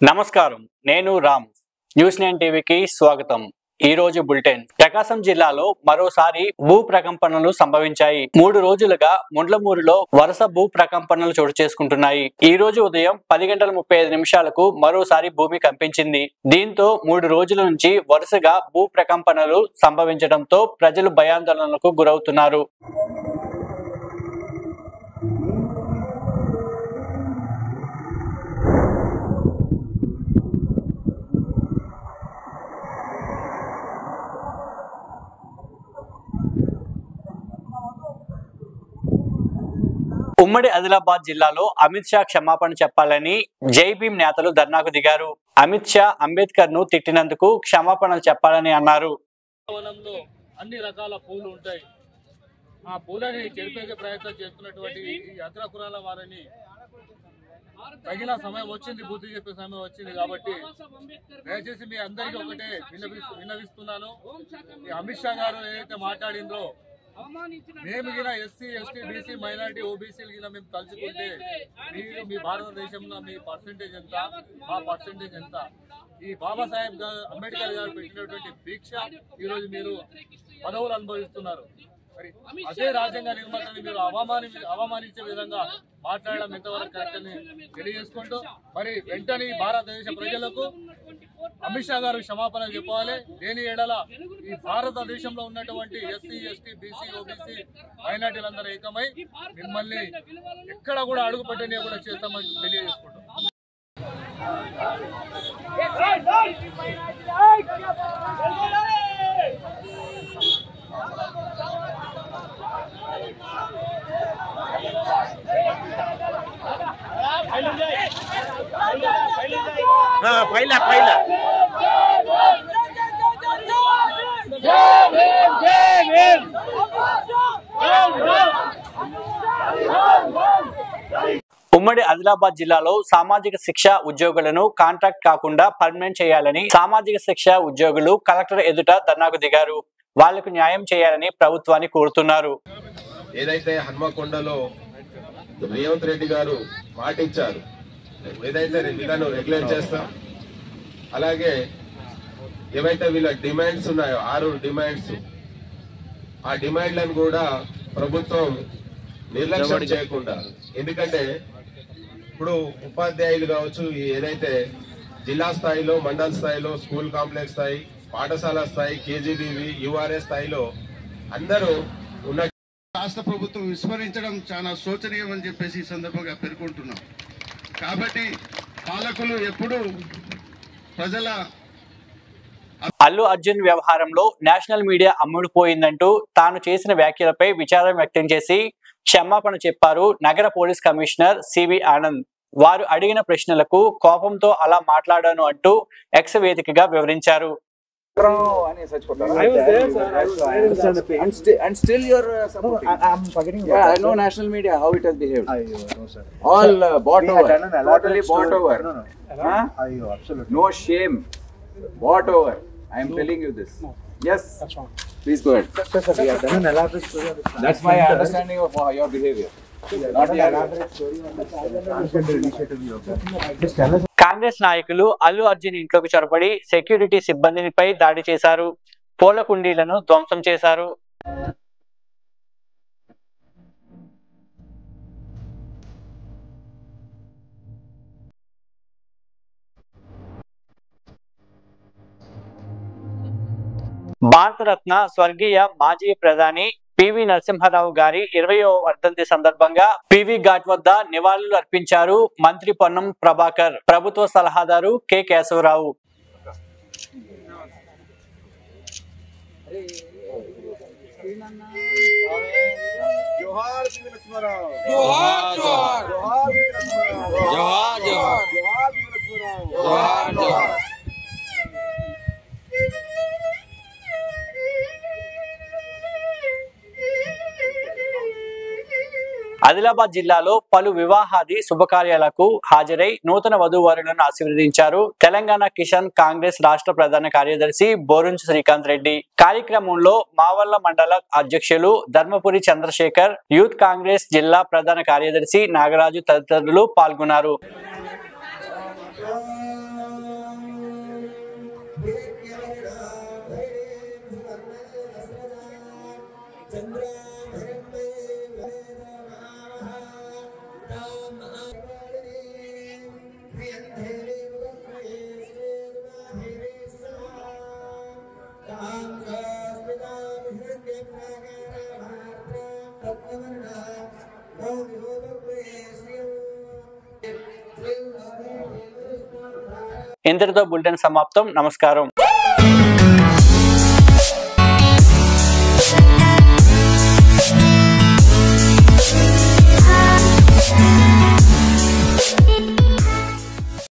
నమస్కారం, నేను రామ్. న్యూస్ 9 టీవీకి స్వాగతం. ఈ రోజు బులెటిన్. ప్రకాశం జిల్లాలో మరోసారి భూ ప్రకంపనలు సంభవించాయి. 3 రోజులుగా ముండ్లమూరులో వరుస భూ ప్రకంపనలు చోటు చేసుకుంటున్నాయి. ఈ రోజు ఉదయం 10:35 మరోసారి భూమి కంపించింది. దీంతో 3 రోజుల నుంచి వరుసగా భూ ప్రకంపనలు సంభవించడంతో ప్రజలు భయాందోళనలకు గురవుతున్నారు. ఉమ్మడి ఆదిలాబాద్ జిల్లాలో అమిత్ షా క్షమాపణ చెప్పాలని జై భీమ్ నేతలు ధర్నాకు దిగారు. అమిత్ షా అంబేద్కర్ ను తిట్టినందుకు క్షమాపణలు చెప్పాలని అన్నారు. అన్ని రకాల పూలు ఉంటాయి. ఆ పూలని చెరిపేసే ప్రయత్నం చేస్తున్నటువంటి ఈ అగ్రకులాల వారిని తగిన సమయం వచ్చింది, బుద్ధి చెప్పే సమయం వచ్చింది. కాబట్టి దయచేసి మీ అందరికీ ఒకటే విన్నవిస్తున్నాను. ఈ అమిత్ షా గారు ఏదైతే మాట్లాడిందో, మేము గిన ఎస్సీ ఎస్టీ బీసీ మైనారిటీ ఓబీసీలు గిన మేము తలుచుకుంటే మీరు మీ భారతదేశంలో మీ పర్సెంటేజ్ ఎంత, మా పర్సెంటేజ్ ఎంత? ఈ బాబాసాహెబ్ అంబేద్కర్ గారు పెట్టినటువంటి దీక్ష ఈరోజు మీరు పదవులు అనుభవిస్తున్నారు. మరి అదే రాజ్యాంగ నిర్మాతని మీరు అవమానించే విధంగా మాట్లాడడం ఎంతవరకు కరెక్ట్ అని తెలియజేసుకుంటూ, మరి వెంటనే భారతదేశ ప్రజలకు అమిత్ షా గారు క్షమాపణ చెప్పాలి. దేని ఏడల ఈ భారతదేశంలో ఉన్నటువంటి ఎస్సీ ఎస్టీ బీసీ ఓబీసీ మైనార్టీలందరూ ఏకమై మిమ్మల్ని ఎక్కడ కూడా అడుగు పెట్టని కూడా చేస్తామని తెలియజేసుకుంటాం. ఉమ్మడి ఆదిలాబాద్ జిల్లాలో సామాజిక శిక్ష ఉద్యోగులను కాంట్రాక్ట్ కాకుండా పర్మనెంట్ చేయాలని సామాజిక శిక్ష ఉద్యోగులు కలెక్టర్ ఎదుట ధర్నాకు దిగారు. వాళ్లకు న్యాయం చేయాలని ప్రభుత్వాన్ని కోరుతున్నారు. ఏదైతే హన్మకొండలో రేవంత్ రెడ్డి గారు మాటిచ్చారు, ఏదైతే వీళ్ళను రెగ్యులేట్ చేస్తాం, అలాగే ఏవైతే వీళ్ళ డిమాండ్స్ ఉన్నాయో 6 డిమాండ్స్, ఆ డిమాండ్లను కూడా ప్రభుత్వం నిర్లక్ష్యం చేయకుండా, ఎందుకంటే ఇప్పుడు ఉపాధ్యాయులు కావచ్చు, ఏదైతే జిల్లా స్థాయిలో మండల స్థాయిలో స్కూల్ కాంప్లెక్స్ స్థాయి పాఠశాల స్థాయి కేజీబీవి యూఆర్ఎస్ స్థాయిలో అందరూ ఉన్న రాష్ట్ర ప్రభుత్వం విస్మరించడం చాలా శోచనీయం అని చెప్పేసి ఈ సందర్భంగా పేర్కొంటున్నాం. కాబట్టి పాలకులు ఎప్పుడు ప్రజల అల్లు అర్జున్ వ్యవహారంలో నేషనల్ మీడియా అమ్ముడుపోయిందంటూ తాను చేసిన వ్యాఖ్యలపై విచారం వ్యక్తం చేసి క్షమాపణ చెప్పారు నగర పోలీస్ కమిషనర్ సివి ఆనంద్. వారు అడిగిన ప్రశ్నలకు కోపంతో అలా మాట్లాడాను అంటూ ఎక్స్ వేదికగా వివరించారు. I was there, sir. I was there. And still you're supporting. I'm forgetting. Yeah, I know national media how it has behaved. No, sir. All bought over. Totally bought over. No. Huh? Absolutely. No shame. Bought over. I am telling you this. Yes. That's wrong. Please go ahead. Sir, we have done an elaborate story on this. That's my understanding of your behavior. Not your elaborate story on the transgender initiative you have done. Just tell us. Congress నాయకులు అల్లు అర్జున్ ఇంట్లోకి చొరబడి security సిబ్బందిపై దాడి చేశారు. పూల కుండీలను ధ్వంసం చేశారు. భారతరత్న స్వర్గీయ మాజీ ప్రధాని పివి నరసింహారావు గారి 20వ వర్ధంతి సందర్భంగా పివి ఘాట్ వద్ద నివాళులు అర్పించారు మంత్రి పొన్నం ప్రభాకర్, ప్రభుత్వ సలహాదారు కె కేశవరావు. ఆదిలాబాద్ జిల్లాలో పలు వివాహాది శుభకార్యాలకు హాజరై నూతన వధూవరులను ఆశీర్వదించారు తెలంగాణ కిసాన్ కాంగ్రెస్ రాష్ట్ర ప్రధాన కార్యదర్శి బోరుంచు శ్రీకాంత్ రెడ్డి. కార్యక్రమంలో మావల్ల మండల అధ్యక్షులు ధర్మపురి చంద్రశేఖర్, యూత్ కాంగ్రెస్ జిల్లా ప్రధాన కార్యదర్శి నాగరాజు తదితరులు పాల్గొన్నారు. ఇంతటితో బులెటిన్ సమాప్తం. నమస్కారం.